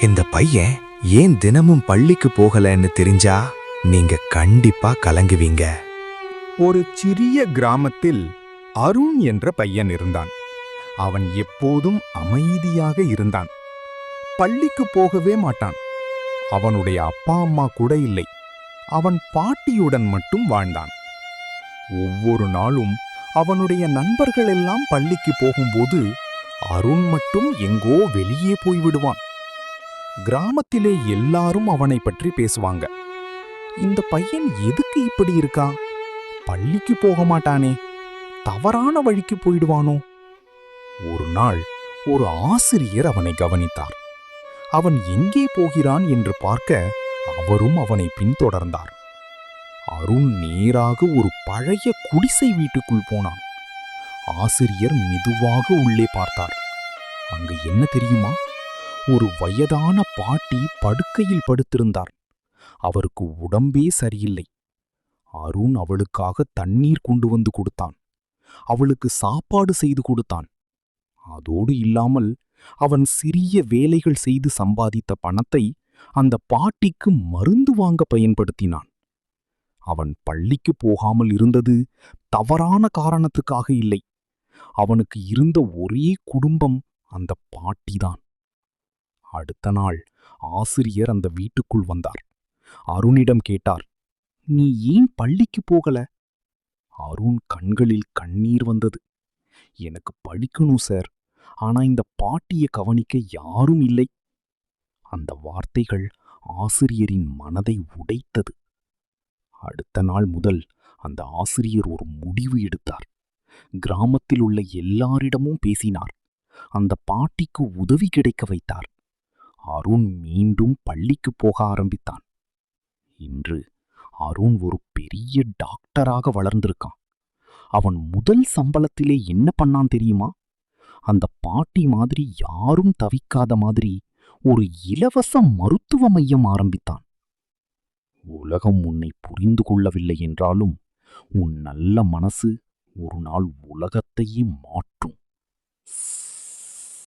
இந்த பையன் ஏன் தினமும் பள்ளிக்கு போகலன்னு தெரிஞ்சா நீங்க கண்டிப்பா கலங்குவீங்க. ஒரு சிறிய கிராமத்தில் அருண் என்ற பையன் இருந்தான். அவன் எப்போதும் அமைதியாக இருந்தான். பள்ளிக்கு போகவே மாட்டான். அவனுடைய அப்பா அம்மா கூட இல்லை. அவன் பாட்டியுடன் மட்டும் வாழ்ந்தான். ஒவ்வொரு நாளும் அவனுடைய நண்பர்கள் எல்லாம் பள்ளிக்கு போகும்போது அருண் மட்டும் எங்கோ வெளியே போய்விடுவான். கிராமத்திலே எல்லாரும் அவனை பற்றி பேசுவாங்க. இந்த பையன் எதுக்கு இப்படி இருக்கான்? பள்ளிக்கு போக மாட்டானே, தவறான வழிக்கு போயிடுவானோ? ஒரு நாள் ஒரு ஆசிரியர் அவனை கவனித்தார். அவன் எங்கே போகிறான் என்று பார்க்க அவரும் அவனை பின்தொடர்ந்தார். அருண் நேராக ஒரு பழைய குடிசை வீட்டுக்குள் போனான். ஆசிரியர் மெதுவாக உள்ளே பார்த்தார். அங்கு என்ன தெரியுமா? ஒரு வயதான பாட்டி படுக்கையில் படுத்திருந்தார். அவருக்கு உடம்பே சரியில்லை. அருண் அவளுக்காக தண்ணீர் கொண்டு வந்து கொடுத்தான். அவளுக்கு சாப்பாடு செய்து கொடுத்தான். அதோடு இல்லாமல் அவன் சிறிய வேலைகள் செய்து சம்பாதித்த பணத்தை அந்த பாட்டிக்கு மருந்து வாங்க பயன்படுத்தினான். அவன் பள்ளிக்கு போகாமல் இருந்தது தவறான காரணத்துக்காக இல்லை. அவனுக்கு இருந்த ஒரே குடும்பம் அந்த பாட்டிதான். அடுத்த நாள் ஆசிரியர் அந்த வீட்டுக்குள் வந்தார். அருணிடம் கேட்டார், நீ ஏன் பள்ளிக்கு போகல? அருண் கண்களில் கண்ணீர் வந்தது. எனக்கு படிக்கணும் சார், ஆனா இந்த பாட்டியை கவனிக்க யாரும் இல்லை. அந்த வார்த்தைகள் ஆசிரியரின் மனதை உடைத்தது. அடுத்த நாள் முதல் அந்த ஆசிரியர் ஒரு முடிவு எடுத்தார். கிராமத்தில் உள்ள எல்லாரிடமும் பேசினார். அந்த பாட்டிக்கு உதவி கிடைக்க வைத்தார். அருண் மீண்டும் பள்ளிக்கு போக ஆரம்பித்தான். இன்று அருண் ஒரு பெரிய டாக்டராக வளர்ந்திருக்கான். அவன் முதல் சம்பளத்திலே என்ன பண்ணான் தெரியுமா? அந்த பாட்டி மாதிரி யாரும் தவிக்காத மாதிரி ஒரு இலவச மருத்துவ மையம் ஆரம்பித்தான். உலகம் உன்னை புரிந்து கொள்ளவில்லை என்றாலும் உன் நல்ல மனசு ஒரு நாள் உலகத்தையே மாற்றும்.